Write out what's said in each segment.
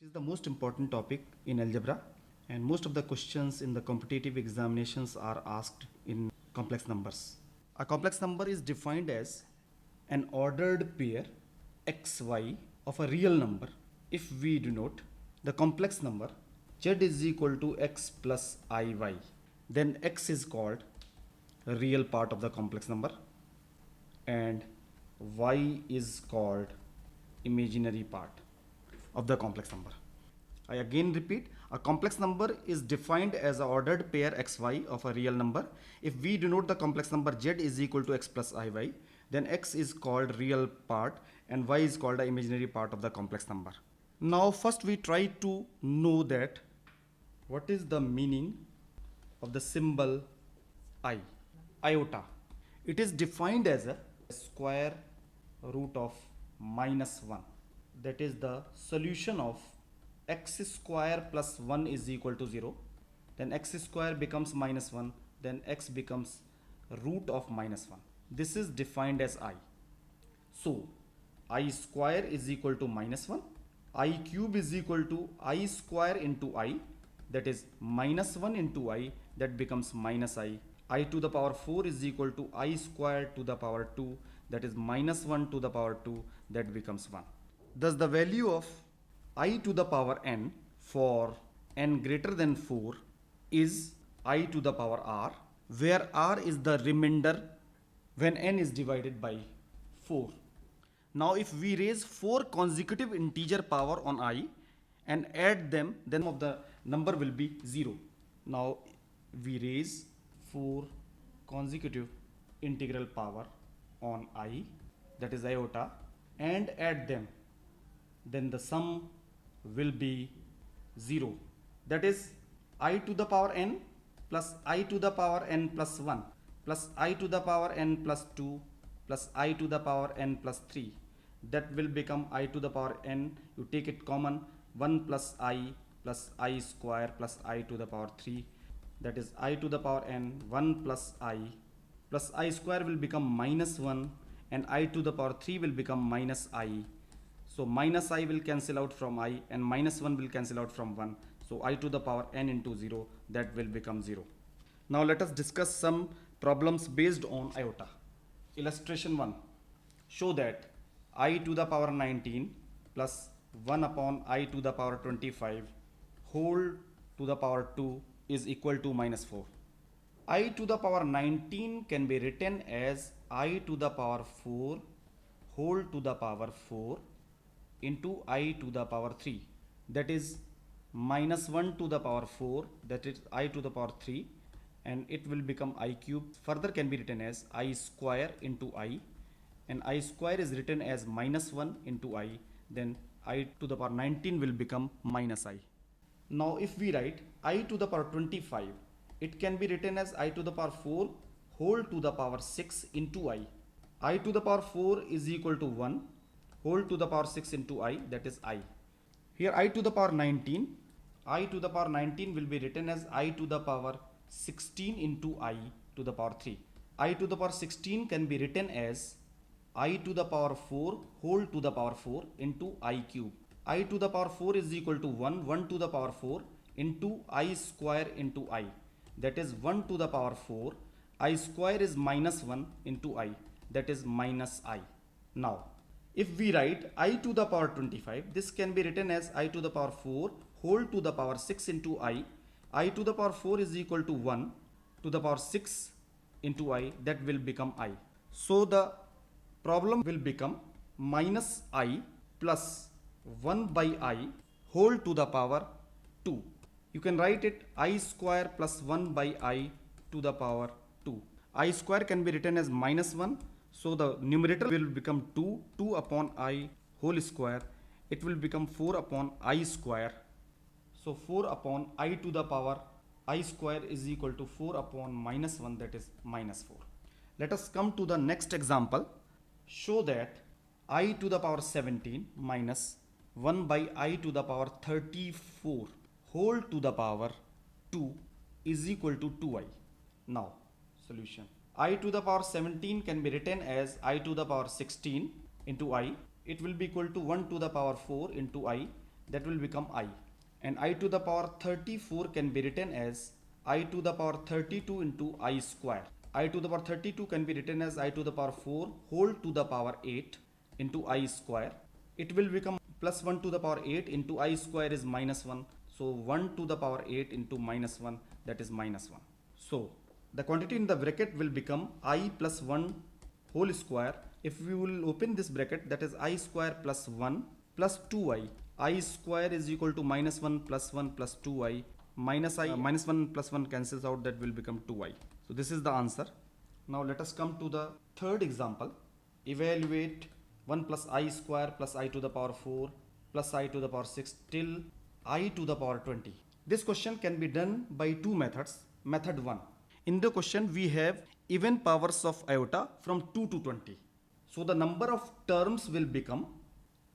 It is the most important topic in algebra, and most of the questions in the competitive examinations are asked in complex numbers. A complex number is defined as an ordered pair xy of a real number if we denote the complex number z is equal to x plus iy. Then x is called a real part of the complex number and y is called imaginary part of the complex number. I again repeat, a complex number is defined as an ordered pair xy of a real number. If we denote the complex number z is equal to x plus iy, then x is called real part and y is called the imaginary part of the complex number. Now first we try to know that what is the meaning of the symbol I, iota. It is defined as a square root of minus 1. That is the solution of x square plus 1 is equal to 0. Then x square becomes minus 1. Then x becomes root of minus 1. This is defined as I. So I square is equal to minus 1. I cube is equal to I square into I. That is minus 1 into I. That becomes minus I. I to the power 4 is equal to I square to the power 2. That is minus 1 to the power 2. That becomes 1. Thus the value of I to the power n for n greater than 4 is I to the power r, where r is the remainder when n is divided by 4. Now if we raise 4 consecutive integer power on I and add them, then of the number will be 0. Now we raise 4 consecutive integral power on I, that is iota, and add them, then the sum will be 0. That is I to the power n plus I to the power n plus 1 plus I to the power n plus 2 plus I to the power n plus 3. That will become I to the power n. You take it common, 1 plus I square plus I to the power 3. That is I to the power n, 1 plus I square will become minus 1 and I to the power 3 will become minus I. So minus I will cancel out from I and minus 1 will cancel out from 1. So I to the power n into 0, that will become 0. Now let us discuss some problems based on iota. Illustration 1. Show that I to the power 19 plus 1 upon I to the power 25 whole to the power 2 is equal to minus 4. I to the power 19 can be written as I to the power 4 whole to the power 4 into I to the power 3. That is minus 1 to the power 4, that is I to the power 3, and it will become I cube. Further can be written as I square into I, and I square is written as minus 1 into I, then I to the power 19 will become minus I. Now if we write I to the power 25, it can be written as I to the power 4 whole to the power 6 into I. I to the power 4 is equal to 1 whole to the power 6 into I, that is I. Here I to the power 19, I to the power 19 will be written as I to the power 16 into I to the power 3. I to the power 16 can be written as I to the power 4 whole to the power 4 into I cube. I to the power 4 is equal to 1 to the power 4 into I square into I. That is 1 to the power 4. I square is minus 1 into I. That is minus I. Now, if we write I to the power 25, this can be written as I to the power 4 whole to the power 6 into I. I to the power 4 is equal to 1 to the power 6 into I. That will become I. So the problem will become minus I plus 1 by I whole to the power 2. You can write it I square plus 1 by I to the power 2. I square can be written as minus 1. So the numerator will become 2 upon I whole square. It will become 4 upon I square. So 4 upon I to the power I square is equal to 4 upon minus 1, that is minus 4. Let us come to the next example. Show that I to the power 17 minus 1 by I to the power 34 whole to the power 2 is equal to 2I. Now solution. I to the power 17 can be written as I to the power 16 into I. It will be equal to 1 to the power 4 into I. that will become I. And I to the power 34 can be written as I to the power 32 into I square. I to the power 32 can be written as I to the power 4 whole to the power 8 into I square. It will become plus 1 to the power 8 into I square is minus 1. So 1 to the power 8 into minus 1, that is minus 1. So the quantity in the bracket will become I plus 1 whole square. If we will open this bracket, that is I square plus 1 plus 2i. I square is equal to minus 1 plus 1 plus 2i. Minus 1 plus 1 cancels out, that will become 2i. So this is the answer. Now let us come to the third example. Evaluate 1 plus I square plus I to the power 4 plus I to the power 6 till I to the power 20. This question can be done by two methods. Method 1. In the question we have even powers of iota from 2 to 20. So the number of terms will become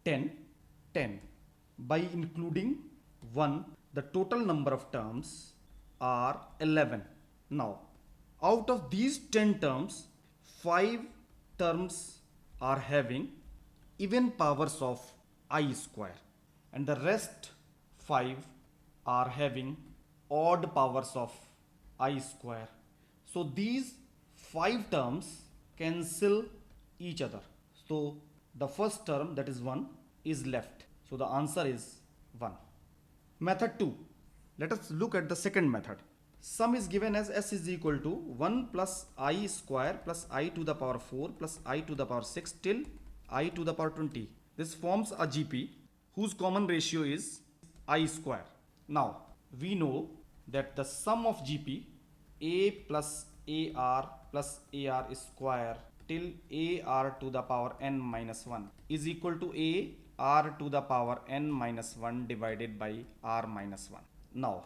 10. By including 1, the total number of terms are 11. Now, out of these 10 terms, 5 terms are having even powers of I square, and the rest 5 are having odd powers of I square. So these 5 terms cancel each other. So the first term, that is 1, is left. So the answer is 1. Method 2. Let us look at the second method. Sum is given as S is equal to 1 plus I square plus I to the power 4 plus I to the power 6 till I to the power 20. This forms a GP whose common ratio is I square. Now we know that the sum of GP A plus AR plus AR square till AR to the power n minus 1 is equal to AR to the power n minus 1 divided by R minus 1. Now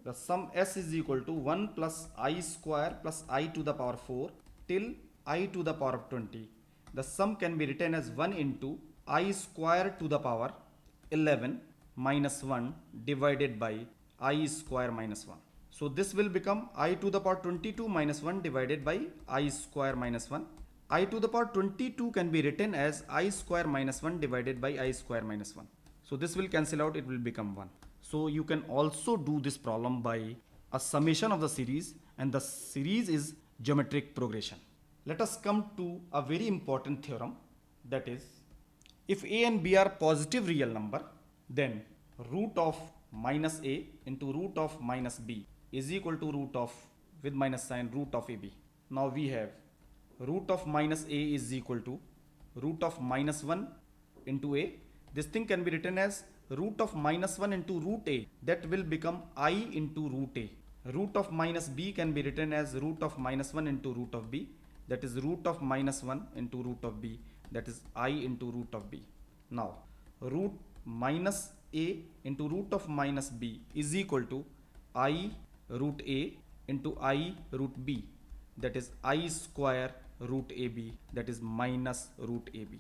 the sum S is equal to 1 plus I square plus I to the power 4 till I to the power of 20. The sum can be written as 1 into I square to the power 11 minus 1 divided by I square minus 1. So this will become I to the power 22 minus 1 divided by I square minus 1. I to the power 22 can be written as I square minus 1 divided by I square minus 1. So this will cancel out, it will become 1. So you can also do this problem by a summation of the series, and the series is geometric progression. Let us come to a very important theorem, that is, if A and B are positive real number, then root of minus A into root of minus B is equal to root of, with minus sign, root of AB. Now we have root of minus A is equal to root of minus 1 into A. This thing can be written as root of minus 1 into root A, that will become I into root A. Root of minus B can be written as root of minus 1 into root of B, that is root of minus 1 into root of B, that is I into root of B. Now root minus A into root of minus B is equal to I root A into I root B, that is I square root AB, that is minus root AB.